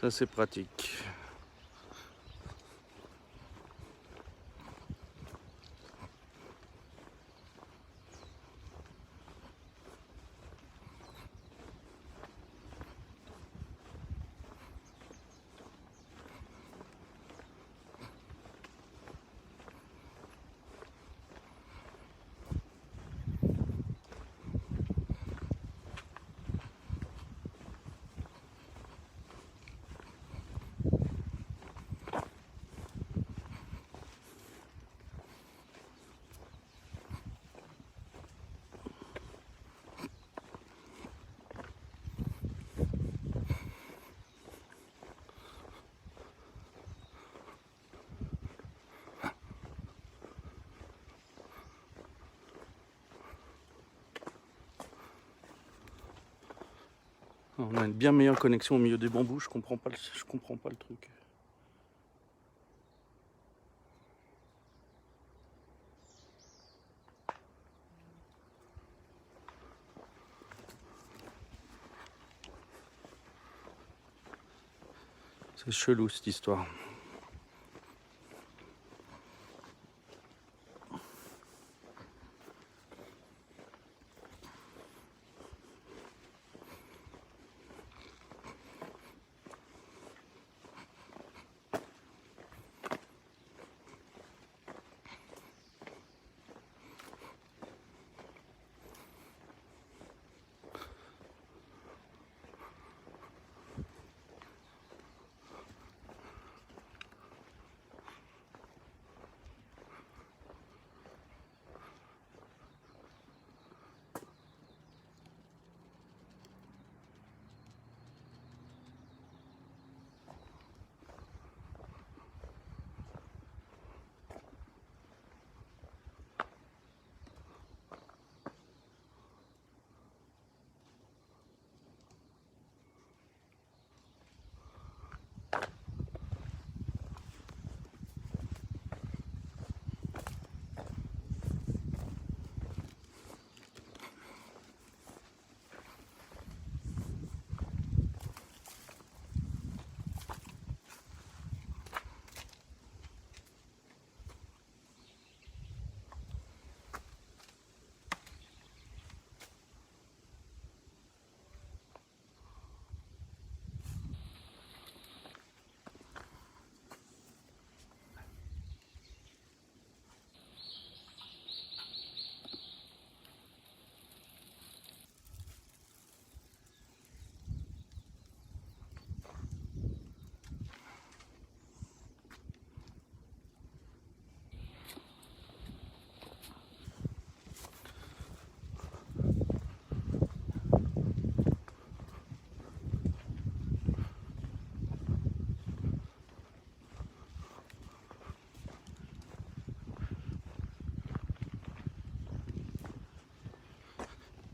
Ça c'est pratique. On a une bien meilleure connexion au milieu des bambous, je comprends pas le truc. C'est chelou cette histoire.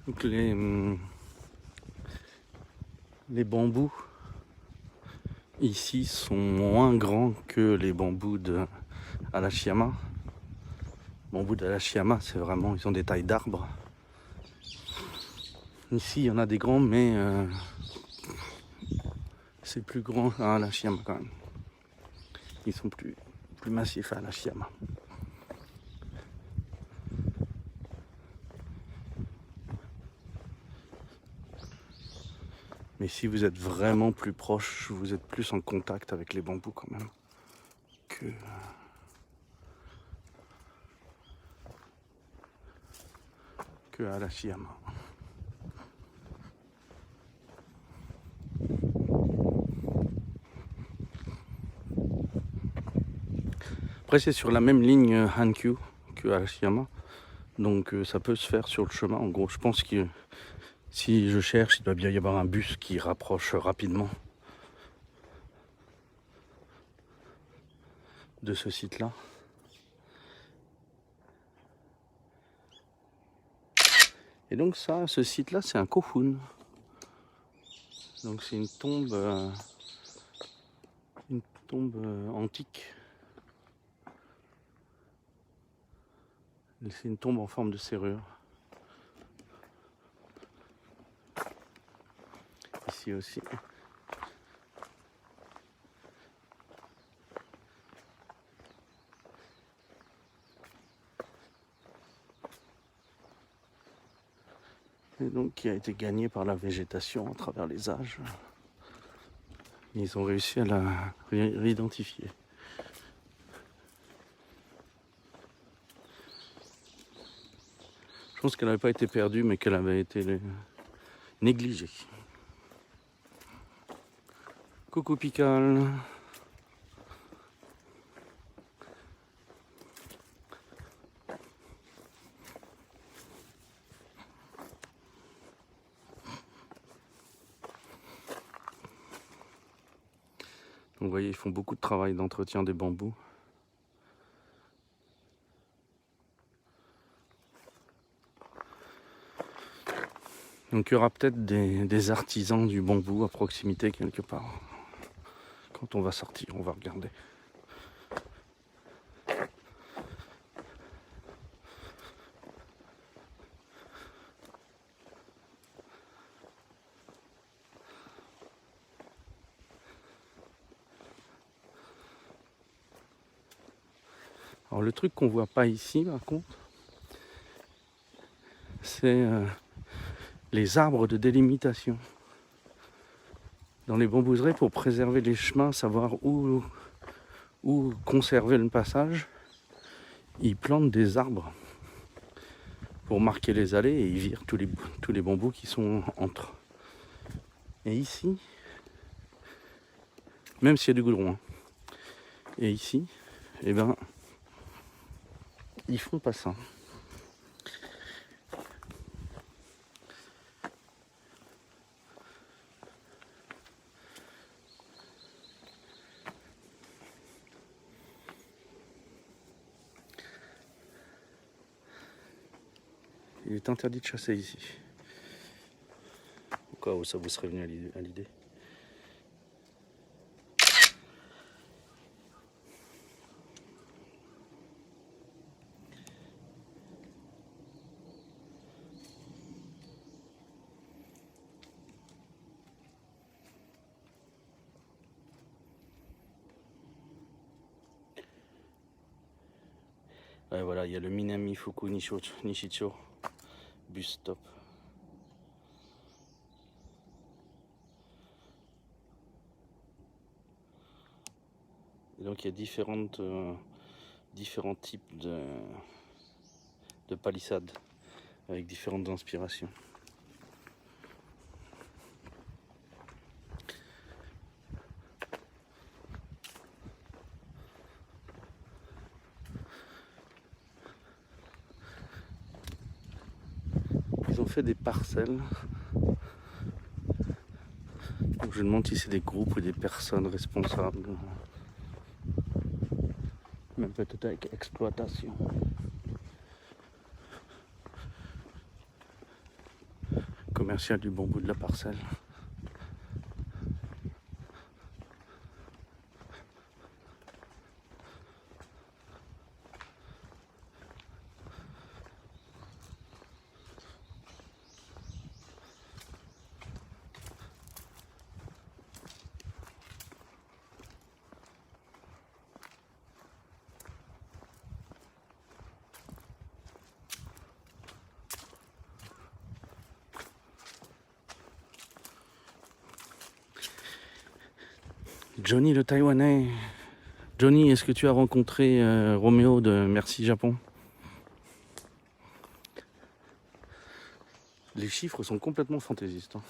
Donc les bambous ici sont moins grands que les bambous de Arashiyama. Les bambous d'Arashiyama, c'est vraiment, ils ont des tailles d'arbres. Ici, il y en a des grands, mais c'est plus grand à Arashiyama quand même. Ils sont plus massifs à Arashiyama. Mais si vous êtes vraiment plus proche, vous êtes plus en contact avec les bambous quand même que à Arashiyama. Après c'est sur la même ligne Hankyu que Arashiyama, donc ça peut se faire sur le chemin. En gros, je pense que si je cherche, il doit bien y avoir un bus qui rapproche rapidement de ce site-là. Et donc ça, ce site-là, c'est un kofun. Donc c'est une tombe antique. C'est une tombe en forme de serrure. Ici aussi. et donc qui a été gagné par la végétation à travers les âges. Ils ont réussi à la réidentifier. Je pense qu'elle n'avait pas été perdue, mais qu'elle avait été négligée. Coucou Pical. Donc vous voyez, ils font beaucoup de travail d'entretien des bambous. Donc il y aura peut-être des artisans du bambou à proximité quelque part. Quand on va sortir, on va regarder. Alors le truc qu'on voit pas ici par contre, c'est les arbres de délimitation. Dans les bambouseries, pour préserver les chemins, savoir où conserver le passage, ils plantent des arbres pour marquer les allées et ils virent tous les bambous qui sont entre. Et ici, même s'il y a du goudron, hein, et ici, eh ben, ils font pas ça. Il est interdit de chasser ici. Au cas où ça vous serait venu à l'idée. Ouais, voilà, il y a le Minami Fuku Nishicho bus stop. Et donc il y a différents types de palissades avec différentes inspirations. Ils ont fait des parcelles. Donc je me demande si c'est des groupes ou des personnes responsables. Même peut-être avec exploitation. Commercial du bambou de la parcelle. Johnny le Taïwanais. Johnny, est-ce que tu as rencontré Roméo de Merci Japon? Les chiffres sont complètement fantaisistes. Hein.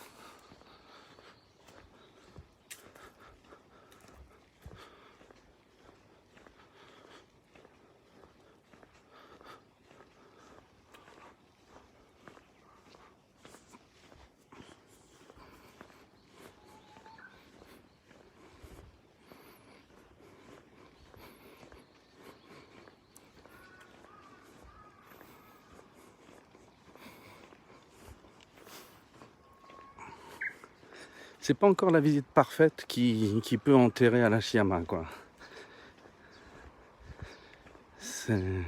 C'est pas encore la visite parfaite qui peut enterrer Arashiyama, quoi. C'est...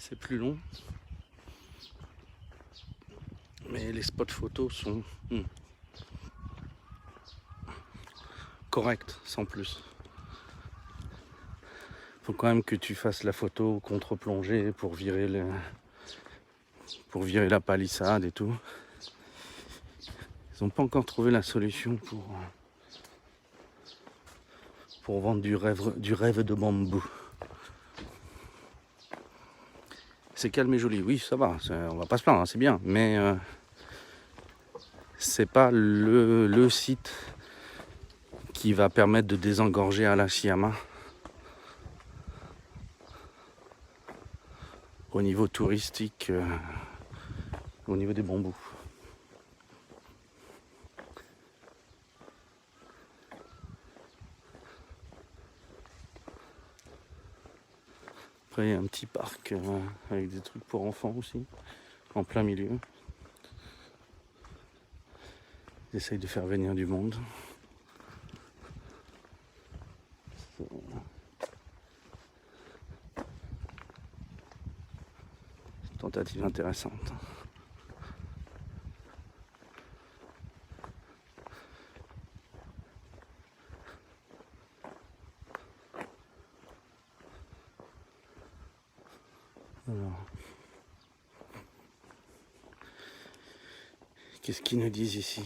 c'est plus long. Mais les spots photos sont corrects, sans plus. Faut quand même que tu fasses la photo contre-plongée pour virer la palissade et tout. Ils n'ont pas encore trouvé la solution pour vendre du rêve de bambou. C'est calme et joli, oui, ça va, on va pas se plaindre, hein, c'est bien, mais c'est pas le site qui va permettre de désengorger Arashiyama au niveau touristique, au niveau des bambous. Après, il y a un petit parc avec des trucs pour enfants aussi, en plein milieu. Ils essayent de faire venir du monde. Tentative intéressante. Alors, qu'est-ce qu'ils nous disent ici?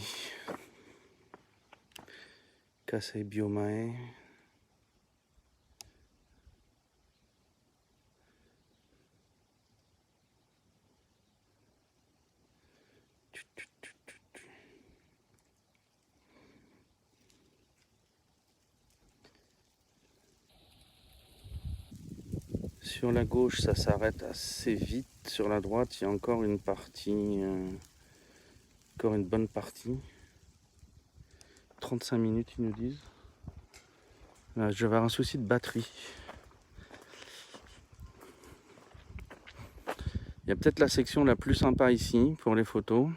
Kasei Biomae. Sur la gauche, ça s'arrête assez vite. Sur la droite, il y a encore une partie, encore une bonne partie. 35 minutes, ils nous disent. Là, je vais avoir un souci de batterie. Il y a peut-être la section la plus sympa ici pour les photos.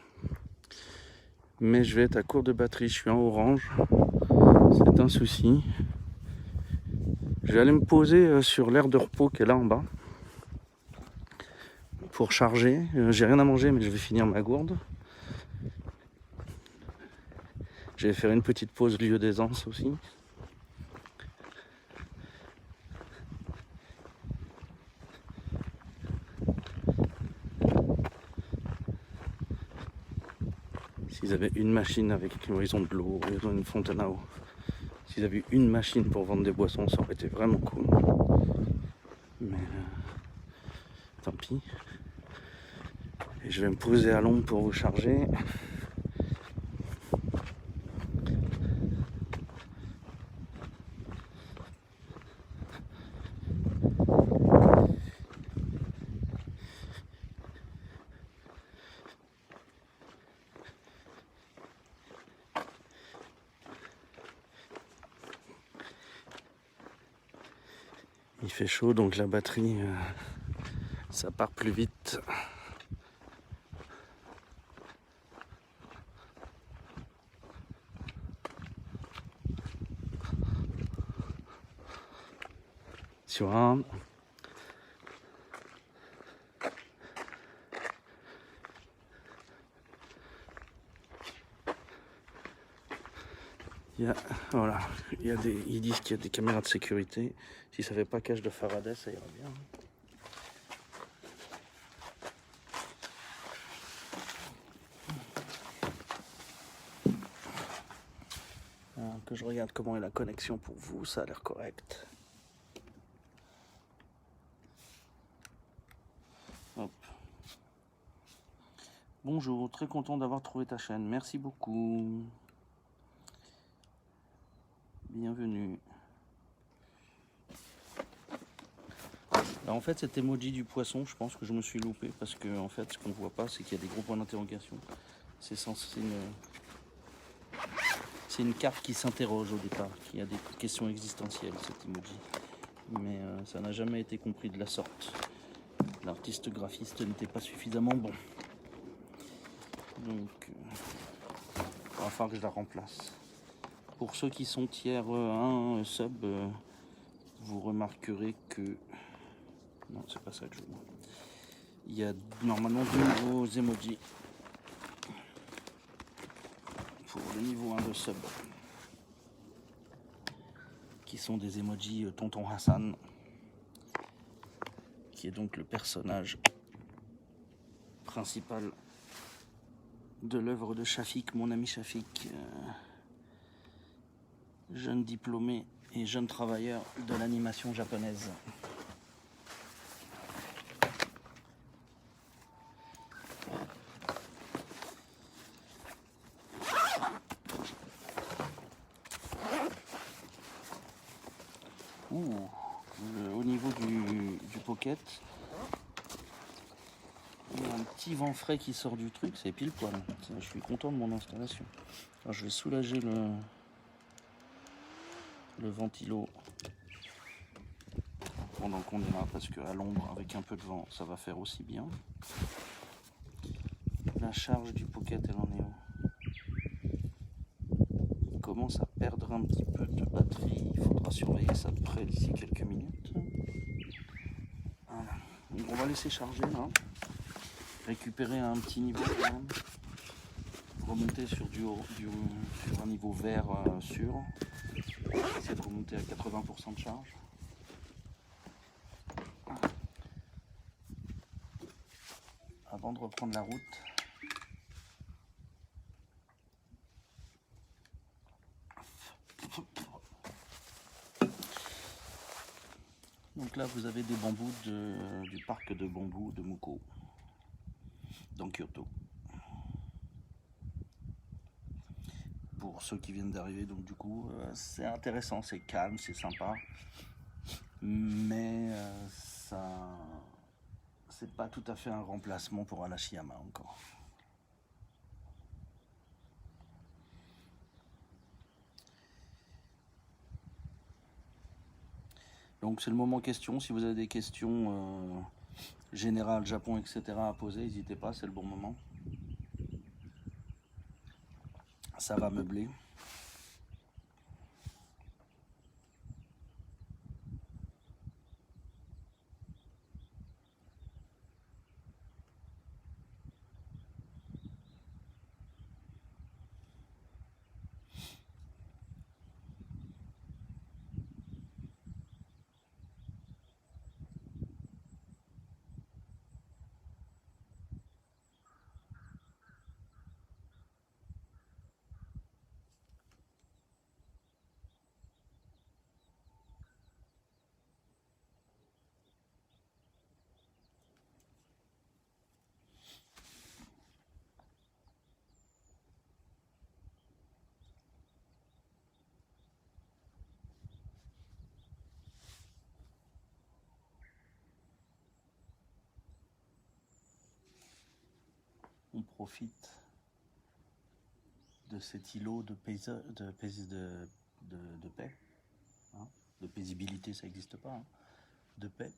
Mais je vais être à court de batterie. Je suis en orange. C'est un souci. Je vais aller me poser sur l'aire de repos qui est là en bas. Pour charger. J'ai rien à manger, mais je vais finir ma gourde. Je vais faire une petite pause lieu d'aisance aussi. S'ils avaient une machine avec ils ont de l'eau, ils ont une fontaine à eau. S'ils avaient une machine pour vendre des boissons, ça aurait été vraiment cool. Mais tant pis. Et je vais me poser à l'ombre pour vous charger. Il fait chaud, donc la batterie, ça part plus vite. Sur un. Voilà, ils disent qu'il y a des caméras de sécurité. Si ça fait pas cage de Faraday, ça ira bien. Alors, que je regarde comment est la connexion pour vous, ça a l'air correct. Hop. Bonjour, très content d'avoir trouvé ta chaîne. Merci beaucoup. Bienvenue. Alors en fait, cet emoji du poisson, je pense que je me suis loupé parce que en fait, ce qu'on voit pas, c'est qu'il y a des gros points d'interrogation. C'est une carte qui s'interroge au départ, qui a des questions existentielles, cet emoji. Mais ça n'a jamais été compris de la sorte. L'artiste graphiste n'était pas suffisamment bon. Donc, il va falloir que je la remplace. Pour ceux qui sont tiers 1 sub, vous remarquerez que... Non, c'est pas ça que je veux. Il y a normalement 2 nouveaux emojis pour le niveau 1 de sub, qui sont des emojis Tonton Hassan, qui est donc le personnage principal de l'œuvre de Shafik, mon ami Shafik, jeune diplômé et jeune travailleur de l'animation japonaise. Au niveau du pocket, il y a un petit vent frais qui sort du truc, c'est pile poil. Je suis content de mon installation. Alors, je vais soulager le ventilo pendant qu'on est là, parce qu'à l'ombre, avec un peu de vent, ça va faire aussi bien. La charge du pocket, elle en est où? Il commence à perdre un petit peu de batterie. Il faudra surveiller ça de près d'ici quelques minutes. Voilà. Donc on va laisser charger là. Récupérer un petit niveau quand même. Remonter sur sur un niveau vert sûr. Essayer de remonter à 80% de charge. Avant de reprendre la route. Donc là vous avez des bambous du parc de bambous de Muko dans Kyoto. Pour ceux qui viennent d'arriver, donc du coup c'est intéressant, c'est calme, c'est sympa, mais ça c'est pas tout à fait un remplacement pour Arashiyama encore. Donc c'est le moment question. Si vous avez des questions générales, Japon, etc. à poser, n'hésitez pas, c'est le bon moment. Ça va meubler. On profite de cet îlot de paix, hein. De paisibilité, ça n'existe pas, hein. De paix,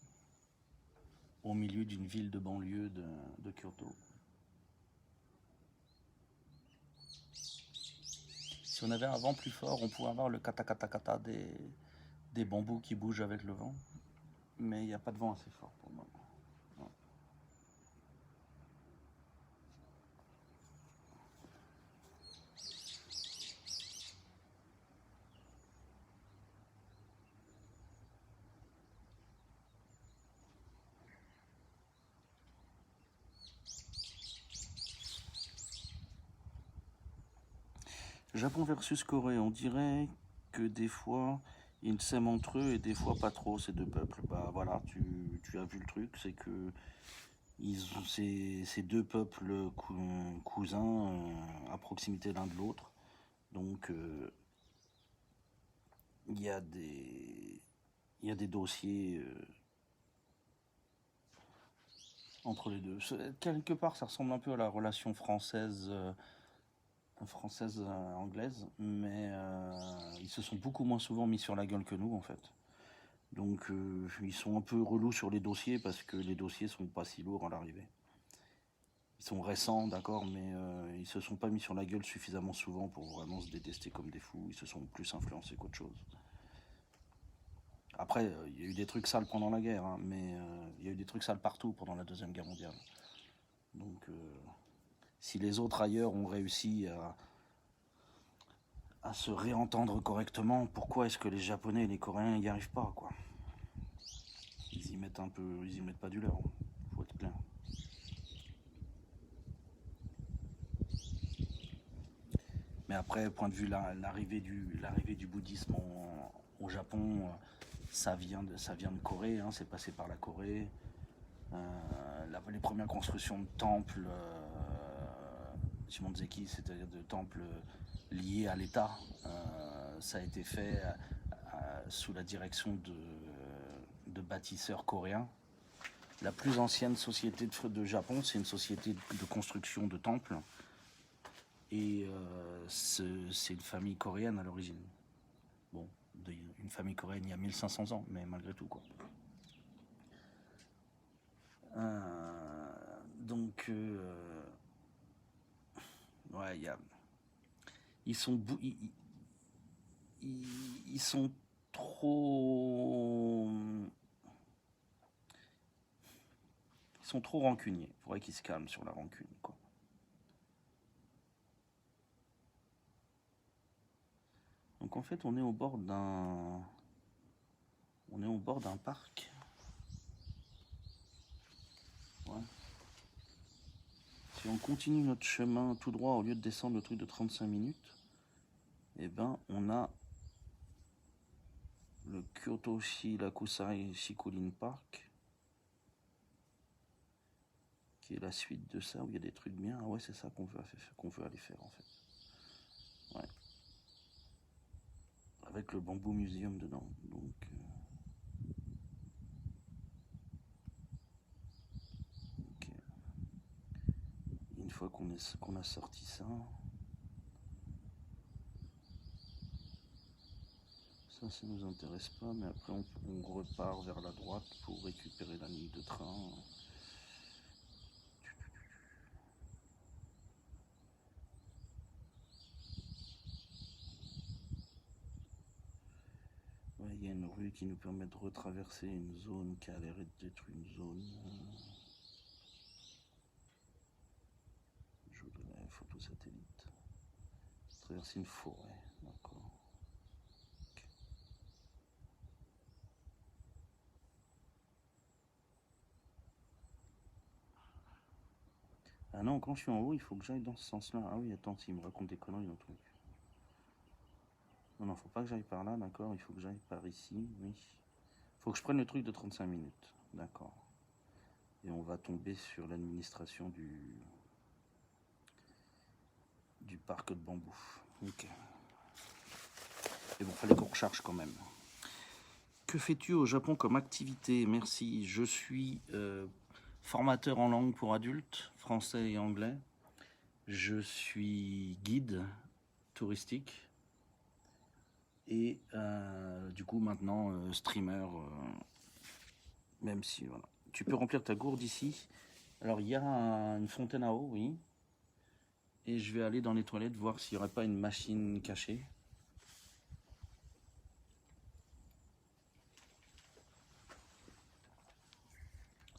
au milieu d'une ville de banlieue de Kyoto. Si on avait un vent plus fort, on pourrait avoir le kata des bambous qui bougent avec le vent, mais il n'y a pas de vent assez fort pour le moment. Non. Japon versus Corée, on dirait que des fois ils s'aiment entre eux et des fois pas trop ces deux peuples. Bah voilà, tu as vu le truc, c'est que ces deux peuples cousins à proximité l'un de l'autre. Donc il y a des dossiers entre les deux. Quelque part ça ressemble un peu à la relation française-anglaise, mais ils se sont beaucoup moins souvent mis sur la gueule que nous en fait. Donc ils sont un peu relous sur les dossiers parce que les dossiers sont pas si lourds à l'arrivée. Ils sont récents, d'accord, mais ils se sont pas mis sur la gueule suffisamment souvent pour vraiment se détester comme des fous. Ils se sont plus influencés qu'autre chose. Après, il y a eu des trucs sales pendant la guerre, hein, mais y a eu des trucs sales partout pendant la Deuxième Guerre mondiale. Donc, si les autres ailleurs ont réussi à se réentendre correctement, pourquoi est-ce que les Japonais et les Coréens n'y arrivent pas, quoi? Ils y mettent pas du leur, faut être clair. Mais après, point de vue l'arrivée du bouddhisme au Japon, ça vient de Corée, hein, c'est passé par la Corée. Les premières constructions de temples Shimon-zeki, c'est-à-dire de temples liés à l'État, ça a été fait sous la direction de bâtisseurs coréens. La plus ancienne société de Japon, c'est une société de construction de temples. Et c'est une famille coréenne à l'origine. Bon, une famille coréenne il y a 1500 ans, mais malgré tout, quoi. Donc, ouais, ils sont ils sont trop rancuniers. Il faudrait qu'ils se calment sur la rancune, quoi. Donc en fait, on est au bord d'un parc. Ouais. Si on continue notre chemin tout droit au lieu de descendre le truc de 35 minutes, eh ben on a le Kyoto-shi Lakusai Shikulin Park, qui est la suite de ça, où il y a des trucs bien. Ah ouais, c'est ça qu'on veut aller faire en fait. Ouais. Avec le Bamboo Museum dedans. Donc, ok. Une fois qu'on a sorti ça, ça nous intéresse pas, mais après on repart vers la droite pour récupérer la ligne de train. Ouais, il y a une rue qui nous permet de retraverser une zone qui a l'air d'être une zone. Je vous donne la photo satellite. Traverser une forêt, d'accord. Okay. Ah non, quand je suis en haut, il faut que j'aille dans ce sens-là. Ah oui, attends, s'il me raconte des conneries, un truc. Non, non, faut pas que j'aille par là, d'accord. Il faut que j'aille par ici, oui. Faut que je prenne le truc de 35 minutes, d'accord. Et on va tomber sur l'administration du parc de bambou. Ok. Et bon, fallait qu'on recharge quand même. Que fais-tu au Japon comme activité? Merci. Je suis formateur en langue pour adultes, français et anglais. Je suis guide touristique. Et du coup, maintenant, streamer. Même si, voilà. Tu peux remplir ta gourde ici. Alors, il y a une fontaine à eau, oui. Et je vais aller dans les toilettes voir s'il n'y aurait pas une machine cachée.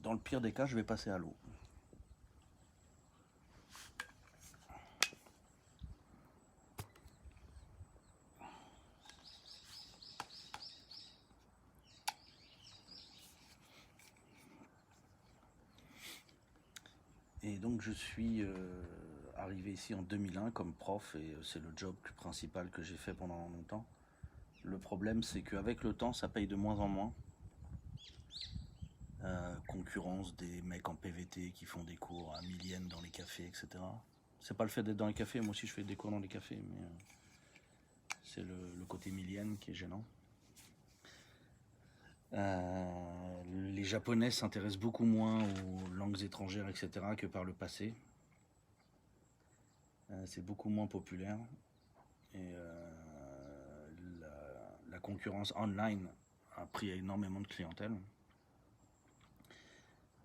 Dans le pire des cas, je vais passer à l'eau. Et donc je suis arrivé ici en 2001 comme prof et c'est le job plus principal que j'ai fait pendant longtemps. Le problème c'est qu'avec le temps ça paye de moins en moins. Concurrence des mecs en PVT qui font des cours à 1000 yens dans les cafés, etc. C'est pas le fait d'être dans les cafés, moi aussi je fais des cours dans les cafés, mais c'est le côté 1000 yens qui est gênant. Les Japonais s'intéressent beaucoup moins aux langues étrangères, etc. que par le passé. C'est beaucoup moins populaire. Et la concurrence online a pris énormément de clientèle.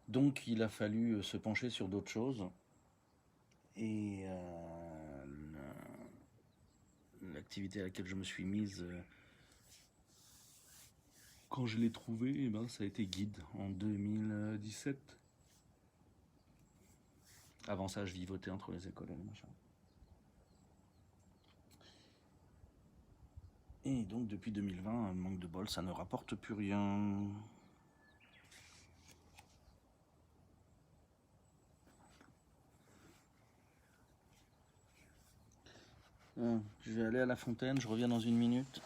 Donc il a fallu se pencher sur d'autres choses. Et l'activité à laquelle je me suis mise Quand je l'ai trouvé, eh ben, ça a été guide en 2017. Avant ça, je vivotais entre les écoles et les machins. Et donc depuis 2020, manque de bol, ça ne rapporte plus rien. Je vais aller à la fontaine, je reviens dans une minute.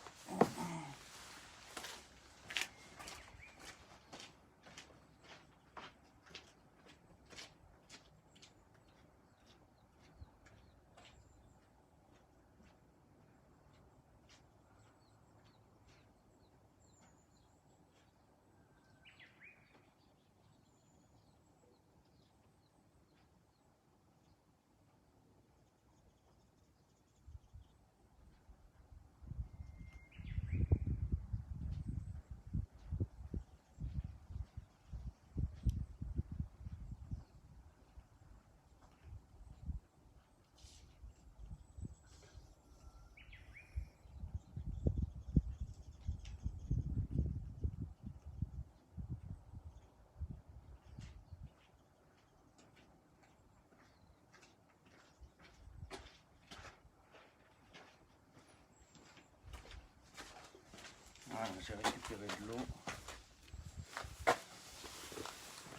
Voilà, j'ai récupéré de l'eau.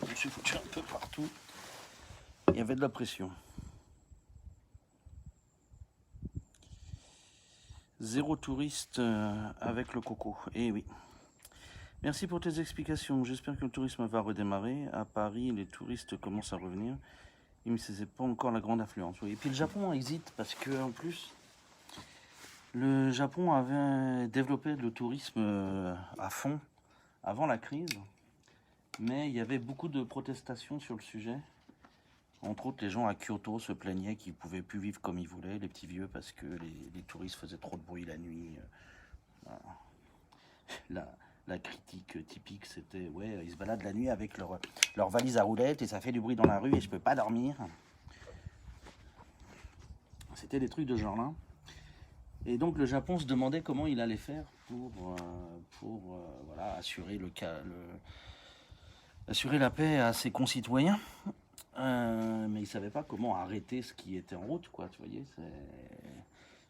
Je me suis foutu un peu partout. Il y avait de la pression. Zéro touriste avec le coco. Eh oui. Merci pour tes explications. J'espère que le tourisme va redémarrer. À Paris, les touristes commencent à revenir. Mais ce n'est pas encore la grande affluence. Oui. Et puis le Japon hésite parce que en plus, le Japon avait développé le tourisme à fond avant la crise. Mais il y avait beaucoup de protestations sur le sujet. Entre autres, les gens à Kyoto se plaignaient qu'ils ne pouvaient plus vivre comme ils voulaient, les petits vieux, parce que les touristes faisaient trop de bruit la nuit. Voilà. La critique typique, c'était ouais, ils se baladent la nuit avec leur valise à roulettes et ça fait du bruit dans la rue et je peux pas dormir. C'était des trucs de genre là. Et donc le Japon se demandait comment il allait faire pour voilà, assurer assurer la paix à ses concitoyens. Mais ils ne savaient pas comment arrêter ce qui était en route, quoi. Tu voyais,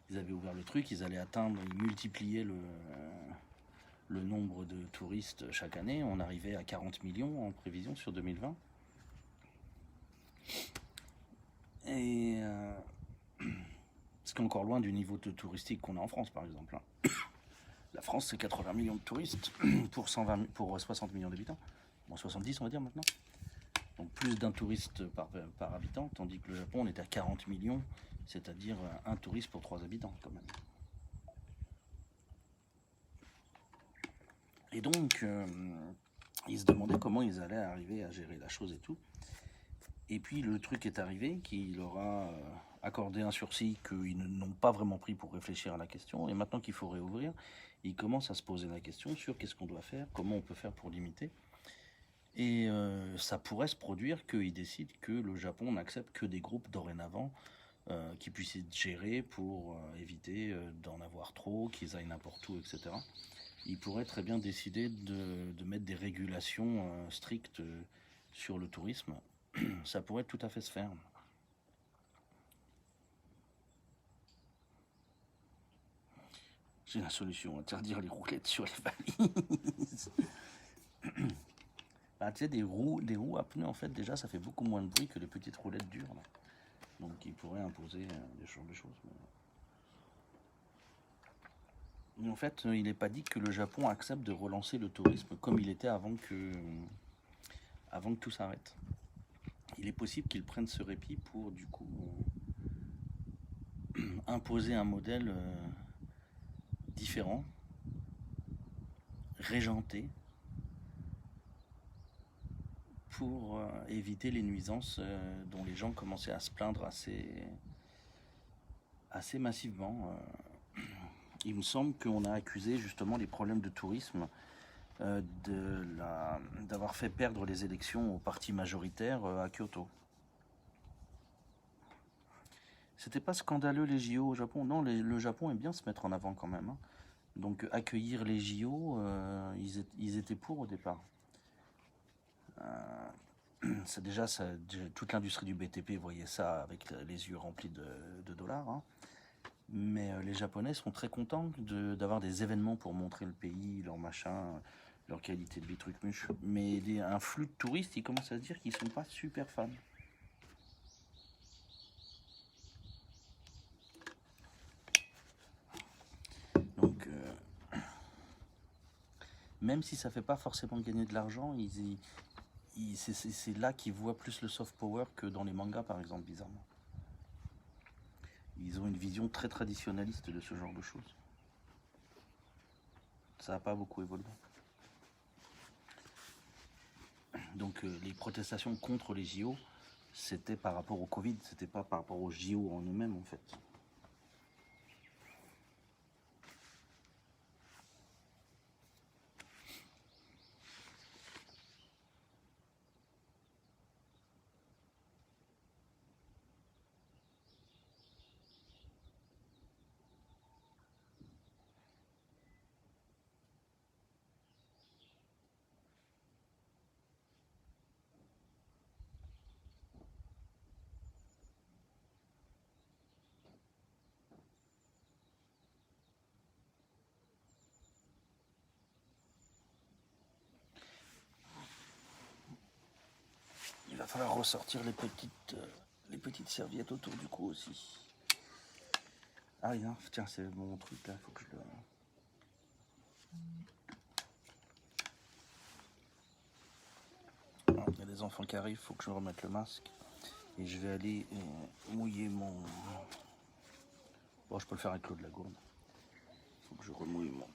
ils avaient ouvert le truc, ils allaient atteindre, ils multipliaient le nombre de touristes chaque année. On arrivait à 40 millions en prévision sur 2020. Et ce qui est encore loin du niveau de touristique qu'on a en France, par exemple. La France, c'est 80 millions de touristes pour 60 millions d'habitants. Bon, 70, on va dire maintenant. Donc plus d'un touriste par habitant, tandis que le Japon, on est à 40 millions, c'est-à-dire un touriste pour 3 habitants, quand même. Et donc, ils se demandaient comment ils allaient arriver à gérer la chose et tout. Et puis le truc est arrivé, qui leur a accordé un sursis qu'ils n'ont pas vraiment pris pour réfléchir à la question. Et maintenant qu'il faut réouvrir, ils commencent à se poser la question sur qu'est-ce qu'on doit faire, comment on peut faire pour limiter. Et ça pourrait se produire qu'ils décident que le Japon n'accepte que des groupes dorénavant qui puissent être gérés pour éviter d'en avoir trop, qu'ils aillent n'importe où, etc. Ils pourraient très bien décider de mettre des régulations strictes sur le tourisme. Ça pourrait tout à fait se faire. J'ai la solution, interdire les roulettes sur les valises. Bah, tu sais, des roues à pneus, en fait, déjà, ça fait beaucoup moins de bruit que les petites roulettes dures. Là. Donc, ils pourraient imposer des choses. Mais en fait, il n'est pas dit que le Japon accepte de relancer le tourisme comme il était avant que tout s'arrête. Il est possible qu'ils prennent ce répit pour, du coup, imposer un modèle différent, régenté, pour éviter les nuisances dont les gens commençaient à se plaindre assez massivement. Il me semble qu'on a accusé justement les problèmes de tourisme d'avoir fait perdre les élections au parti majoritaire à Kyoto. C'était pas scandaleux les JO au Japon. Non, le Japon aime bien se mettre en avant quand même. Hein. Donc accueillir les JO, ils étaient pour au départ. Toute l'industrie du BTP voyait ça avec les yeux remplis de dollars. Hein. Mais les Japonais sont très contents d'avoir des événements pour montrer le pays, leur machin, leur qualité de vie, truc muche. Mais un flux de touristes, ils commencent à se dire qu'ils sont pas super fans. Donc, même si ça fait pas forcément gagner de l'argent, c'est là qu'ils voient plus le soft power que dans les mangas, par exemple, bizarrement. Ils ont une vision très traditionnaliste de ce genre de choses. Ça n'a pas beaucoup évolué. Donc les protestations contre les JO, c'était par rapport au Covid, c'était pas par rapport aux JO en eux-mêmes en fait. Il va falloir ressortir les petites serviettes autour du cou aussi. Ah oui, hein, tiens, c'est mon truc là, il faut que je le... Il y a des enfants qui arrivent, il faut que je remette le masque. Et je vais aller mouiller mon... Bon, je peux le faire avec l'eau de la gourde. Il faut que je remouille mon...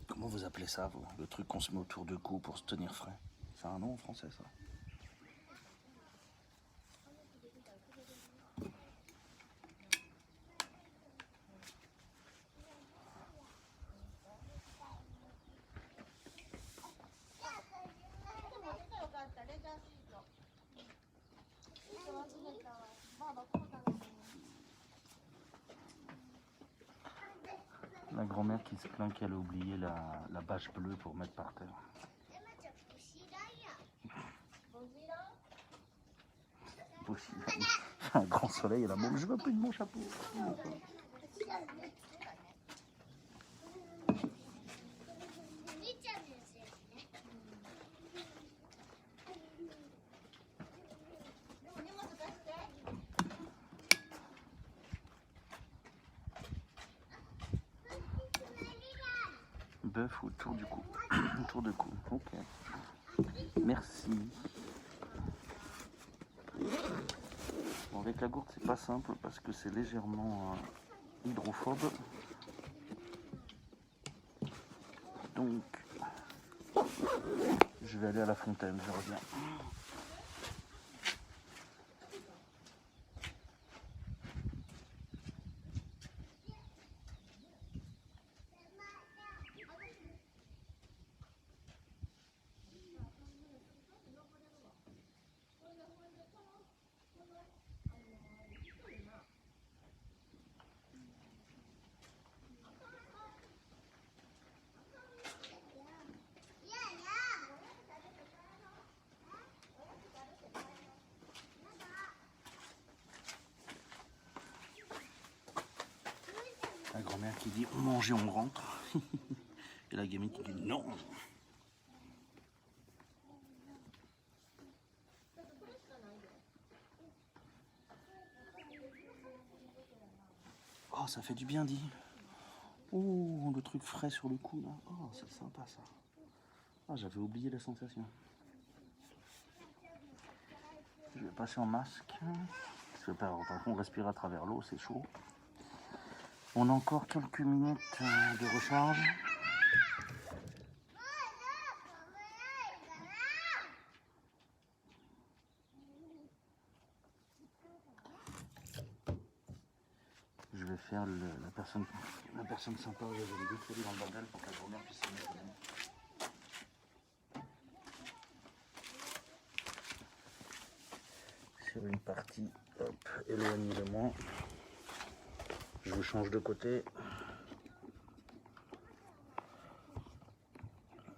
Comment vous appelez ça, vous? Le truc qu'on se met autour du cou pour se tenir frais. C'est un nom en français, ça? La grand-mère qui se plaint qu'elle a oublié la bâche bleue pour mettre par terre. Un grand soleil, elle a bon, je veux plus de mon chapeau. Bœuf autour du cou. Autour de cou. Ok. Merci. Bon, avec la gourde, c'est pas simple parce que c'est légèrement hydrophobe. Donc, je vais aller à la fontaine, je reviens. La grand-mère qui dit manger on rentre. Et la gamine qui dit non. Oh, ça fait du bien dit. Oh, le truc frais sur le cou là. Oh, c'est sympa ça. Ah, j'avais oublié la sensation. Je vais passer en masque. Parce que par contre, on respire à travers l'eau, c'est chaud. On a encore quelques minutes de recharge. Je vais faire la personne sympa. Je vais me décoller dans le bordel pour que la grand-mère puisse se mettre dedans. Sur une partie, hop, éloignez de moi. Je vous change de côté.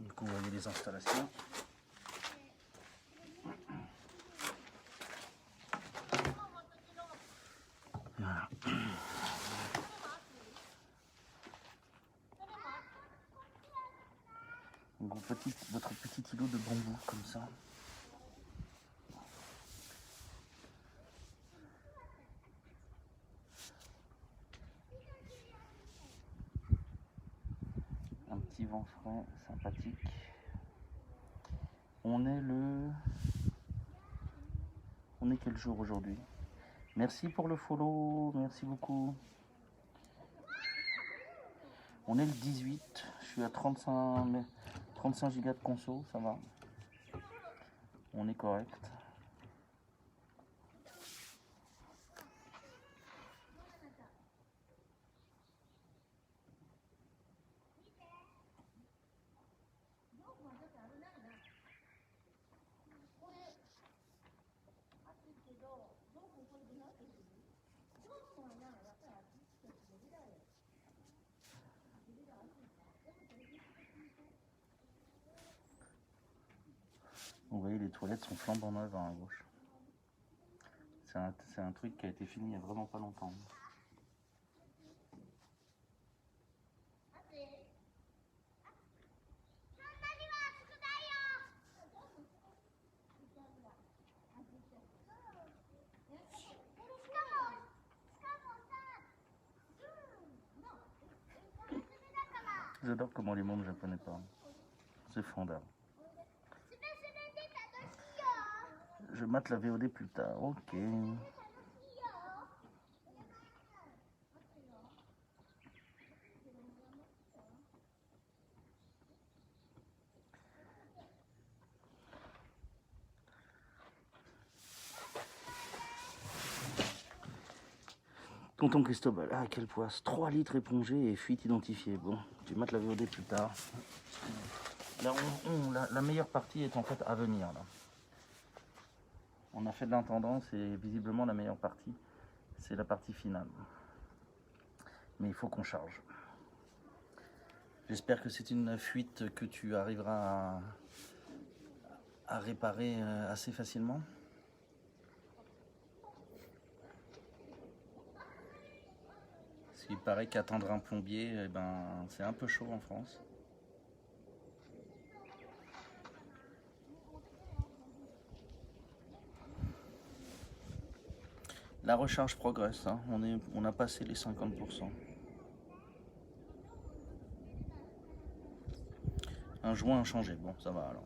Du coup, vous voyez les installations. Voilà. Donc, votre petit îlot de bambou comme ça. Un petit vent frais, sympathique. On est quel jour aujourd'hui? Merci pour le follow, merci beaucoup. On est le 18, je suis à 35 gigas de conso, ça va. On est correct. Vous voyez, les toilettes sont flambant neuves à gauche. C'est un truc qui a été fini il n'y a vraiment pas longtemps. J'adore comment les mômes japonais parlent. C'est fondant. Je mate la VOD plus tard, ok. Tonton Cristobal, ah quelle poisse, 3 litres épongés et fuite identifiée. Bon, tu mates la VOD plus tard. Là, la meilleure partie est en fait à venir. Là. On a fait de l'intendance et visiblement la meilleure partie, c'est la partie finale. Mais il faut qu'on charge. J'espère que c'est une fuite que tu arriveras à réparer assez facilement. Il paraît qu'attendre un plombier, eh ben, c'est un peu chaud en France. La recharge progresse, hein. On a passé les 50%. Un joint a changé, bon ça va alors.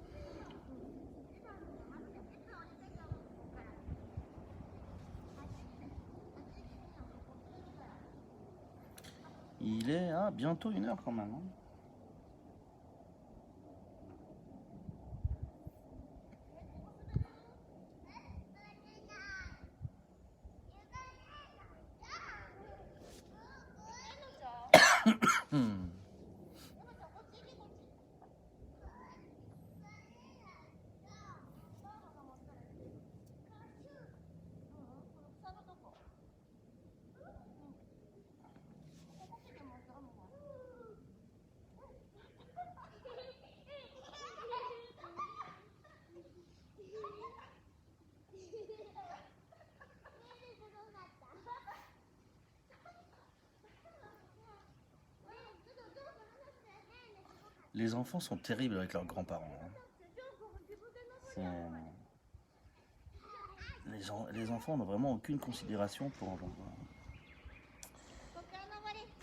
Il est à bientôt 1 heure quand même. Hein. Les enfants sont terribles avec leurs grands-parents. Hein. Les enfants n'ont vraiment aucune considération pour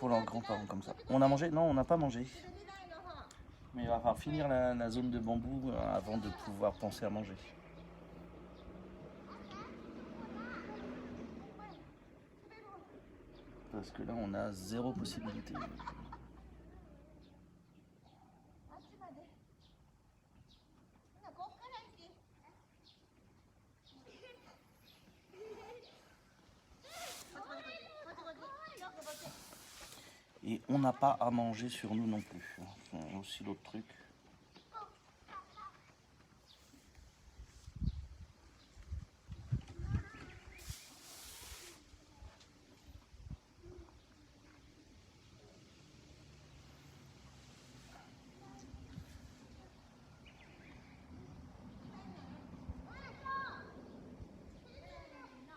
leurs grands-parents comme ça. On a mangé? Non, on n'a pas mangé. Mais il va falloir finir la zone de bambou avant de pouvoir penser à manger. Parce que là, on a 0 possibilité. Et on n'a pas à manger sur nous non plus. C'est aussi l'autre truc.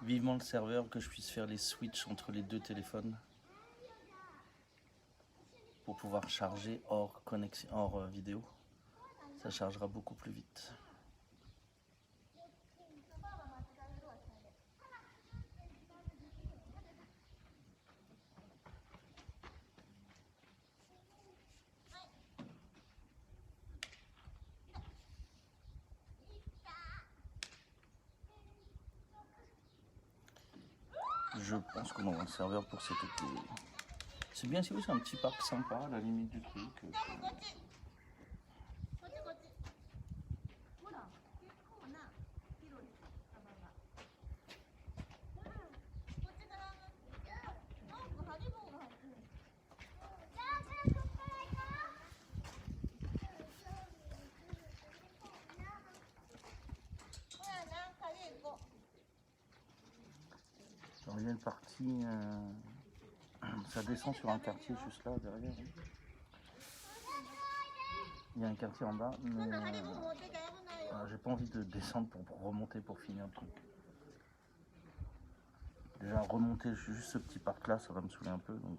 Vivement le serveur, que je puisse faire les switches entre les deux téléphones pour pouvoir charger hors connexion, hors vidéo. Ça chargera beaucoup plus vite. Je pense qu'on aura un serveur pour cet été. C'est bien si oui, c'est un petit parc sympa à la limite du truc. Il y a une partie, ça descend sur un quartier juste là derrière. Il y a un quartier en bas, mais j'ai pas envie de descendre pour remonter pour finir le truc. Déjà remonter juste ce petit parc là, ça va me saouler un peu donc.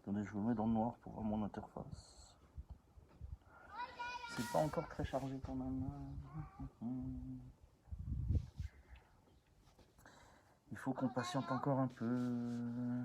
Attendez, je me mets dans le noir pour voir mon interface. C'est pas encore très chargé quand même. Il faut qu'on patiente encore un peu.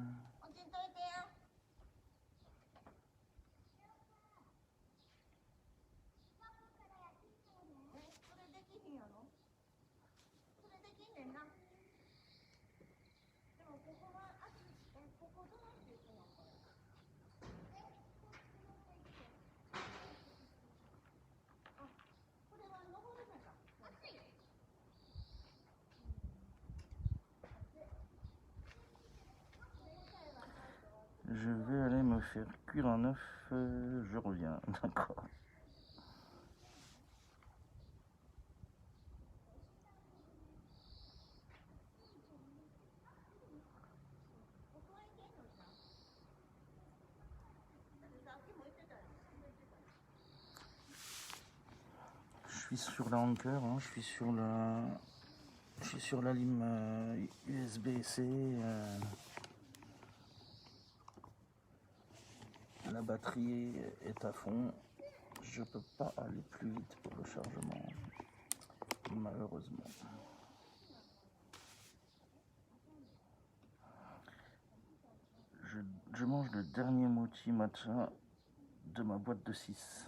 Je vais aller me faire cuire un œuf, je reviens, d'accord. Je suis sur la Anker, hein, je suis sur la lime USB-C. La batterie est à fond. Je peux pas aller plus vite pour le chargement, malheureusement. Je mange le dernier mochi matcha de ma boîte de 6.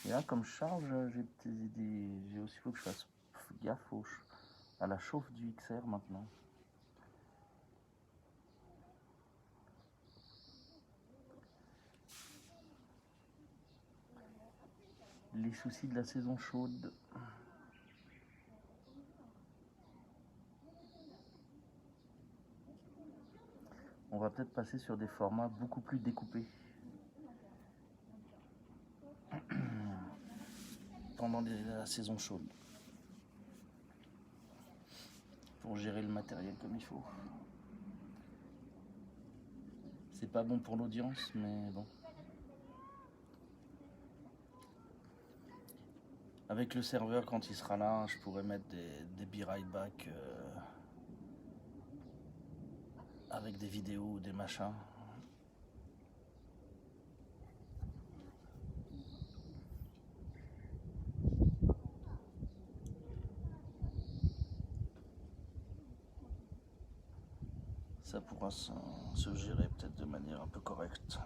Et là, comme charge, j'ai aussi faut que je fasse gaffe à la chauffe du XR maintenant. Les soucis de la saison chaude. On va peut-être passer sur des formats beaucoup plus découpés. Pendant la saison chaude. Pour gérer le matériel comme il faut. C'est pas bon pour l'audience, mais bon. Avec le serveur, quand il sera là, je pourrais mettre des Be Right Back avec des vidéos ou des machins. Ça pourra se gérer peut-être de manière un peu correcte.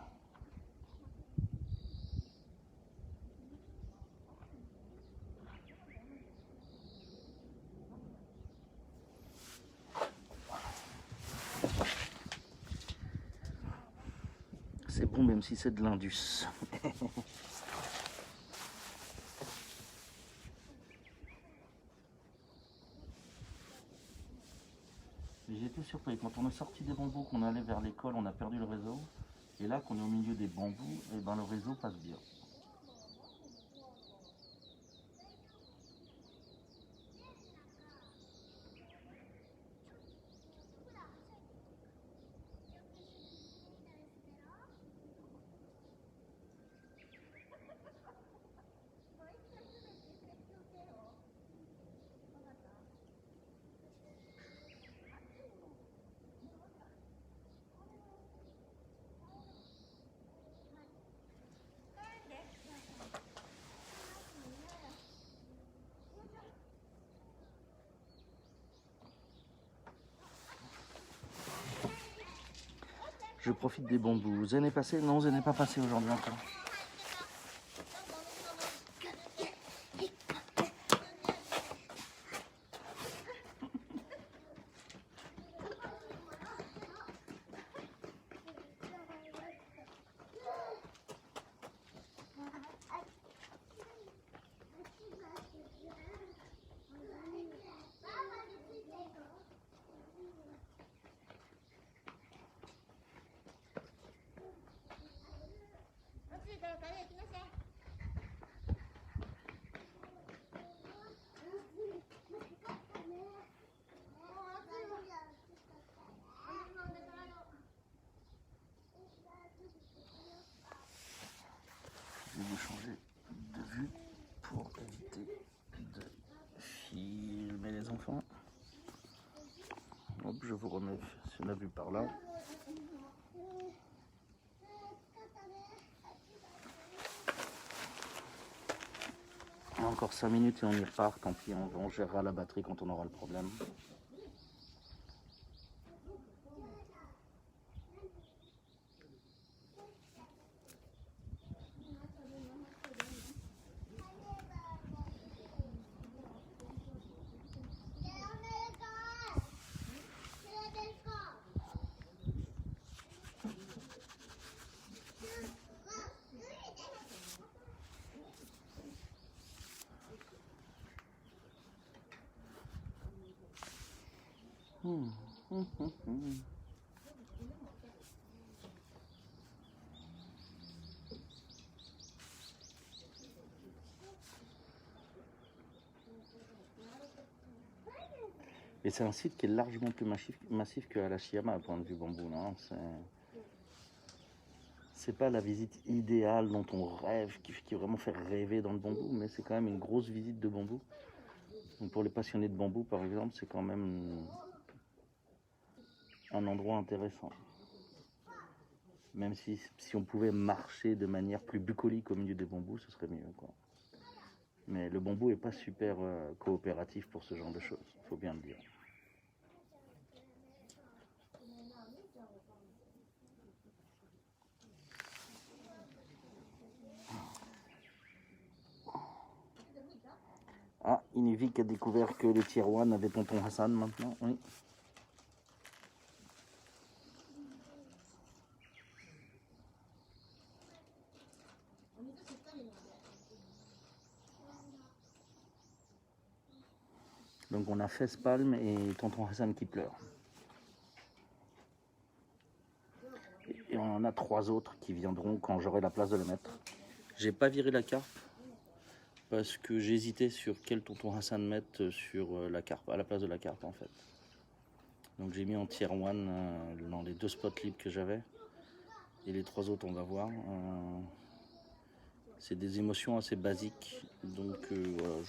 C'est bon même si c'est de l'Indus. J'étais surpris, quand on est sorti des bambous, qu'on allait vers l'école, on a perdu le réseau. Et là, qu'on est au milieu des bambous, et ben le réseau passe bien. Je profite des bambous. Zen est passé? Non, Zen n'est pas passé aujourd'hui encore. Je vais vous changer de vue pour éviter de filmer les enfants. Hop, je vous remets sur la vue par là. Encore 5 minutes et on y repart, tant pis, on gérera la batterie quand on aura le problème. Et c'est un site qui est largement plus massif que Arashiyama à point de vue bambou. C'est pas la visite idéale dont on rêve, qui vraiment fait rêver dans le bambou, mais c'est quand même une grosse visite de bambou. Donc pour les passionnés de bambou, par exemple, c'est quand même un endroit intéressant. Même si on pouvait marcher de manière plus bucolique au milieu des bambous, ce serait mieux, quoi. Mais le bambou n'est pas super coopératif pour ce genre de choses, il faut bien le dire. Ah, Inuvik a découvert que le tier 1 avait tonton Hassan maintenant, oui. Donc on a Facepalm et tonton Hassan qui pleure. Et on en a 3 autres qui viendront quand j'aurai la place de les mettre. J'ai pas viré la carpe parce que j'hésitais sur quel tonton Hassan mettre sur la carpe, à la place de la carpe en fait. Donc j'ai mis en tier 1 dans les 2 spots libres que j'avais. Et les 3 autres on va voir. C'est des émotions assez basiques. Donc voilà,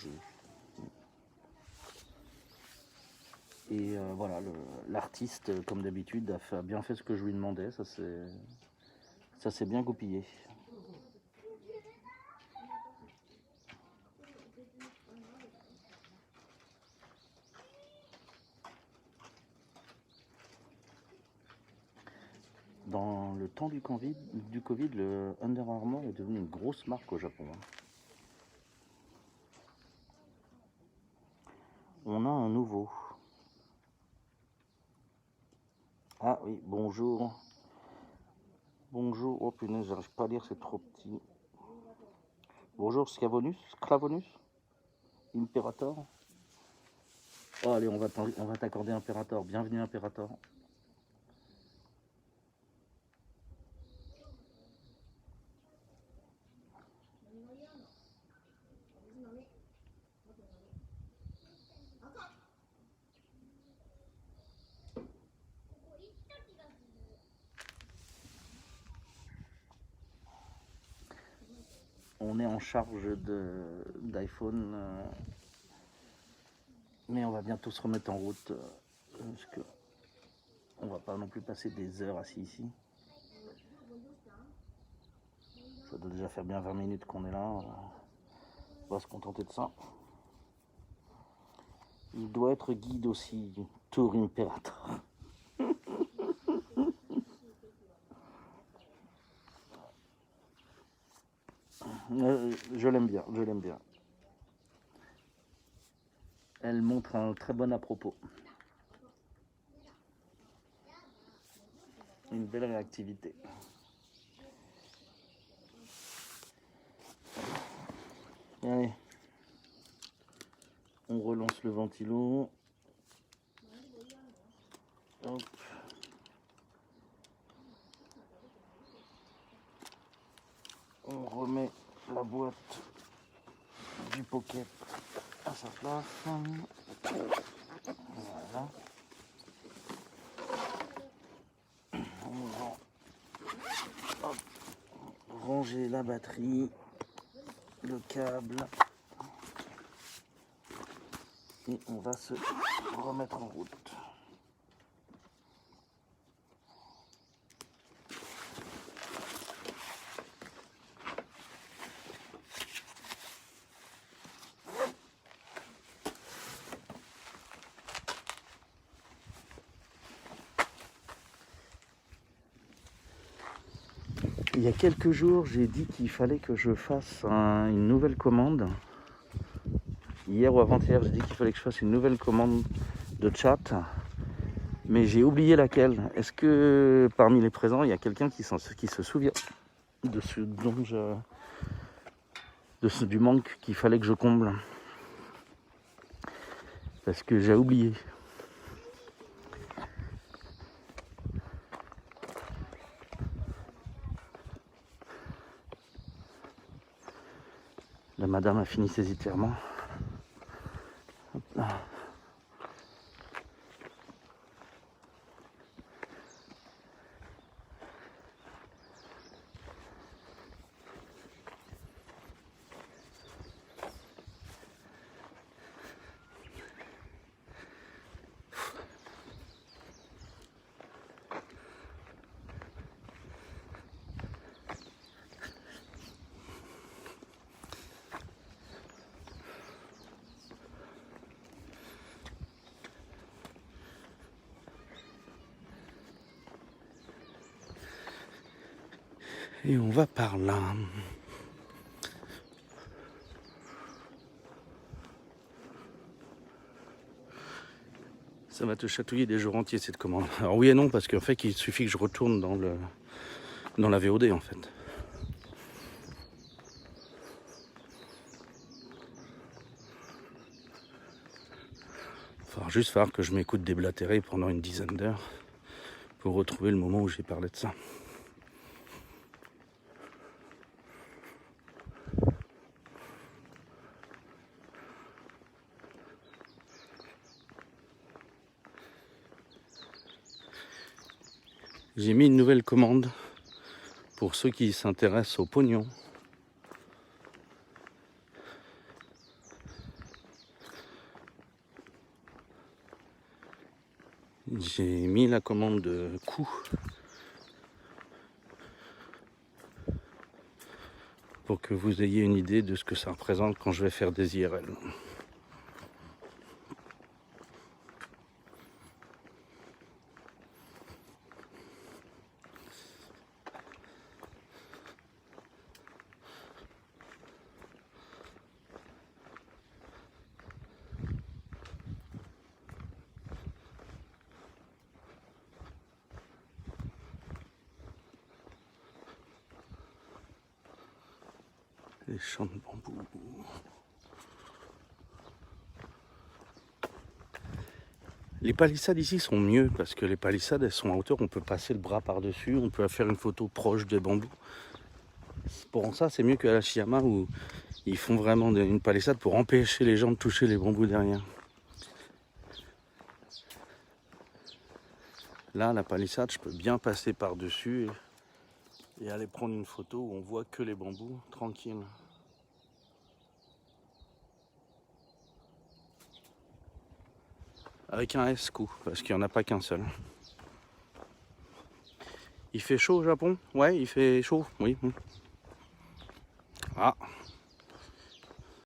Et voilà, l'artiste, comme d'habitude, a bien fait ce que je lui demandais. Ça s'est bien goupillé. Dans le temps du Covid, le Under Armour est devenu une grosse marque au Japon. On a un nouveau. Ah oui, bonjour. Bonjour. Oh punaise, j'arrive pas à lire, c'est trop petit. Bonjour, Sclavonus, Imperator. Oh allez, on va t'accorder Imperator. Bienvenue Imperator. On est en charge d'iPhone, mais on va bientôt se remettre en route parce que on va pas non plus passer des heures assis ici. Ça doit déjà faire bien 20 minutes qu'on est là. On va se contenter de ça. Il doit être guide aussi, Tour Imperator. Je l'aime bien, je l'aime bien. Elle montre un très bon à propos. Une belle réactivité. Allez. On relance le ventilo. Hop. On remet la boîte du pocket à sa place. Voilà. On va ranger la batterie, le câble. Et on va se remettre en route. Il y a quelques jours, j'ai dit qu'il fallait que je fasse une nouvelle commande. Hier ou avant-hier, j'ai dit qu'il fallait que je fasse une nouvelle commande de chat. Mais j'ai oublié laquelle. Est-ce que parmi les présents, il y a quelqu'un qui se souvient de ce dont du manque qu'il fallait que je comble? Parce que j'ai oublié. La madame a fini ses étirements. Hop là. Et on va par là. Ça va te chatouiller des jours entiers cette commande. Alors oui et non, parce qu'en fait il suffit que je retourne dans la VOD en fait. Il va juste falloir que je m'écoute déblatérer pendant une dizaine d'heures pour retrouver le moment où j'ai parlé de ça. J'ai mis une nouvelle commande pour ceux qui s'intéressent au pognon. J'ai mis la commande de coût pour que vous ayez une idée de ce que ça représente quand je vais faire des IRL. Les champs de bambou. Les palissades ici sont mieux parce que les palissades elles sont à hauteur, on peut passer le bras par-dessus, on peut faire une photo proche des bambous. Pour ça c'est mieux qu'à la Chiama où ils font vraiment une palissade pour empêcher les gens de toucher les bambous derrière. Là la palissade je peux bien passer par-dessus et aller prendre une photo où on voit que les bambous, tranquille. Avec un S coup, parce qu'il n'y en a pas qu'un seul. Il fait chaud au Japon? Ouais, il fait chaud, oui.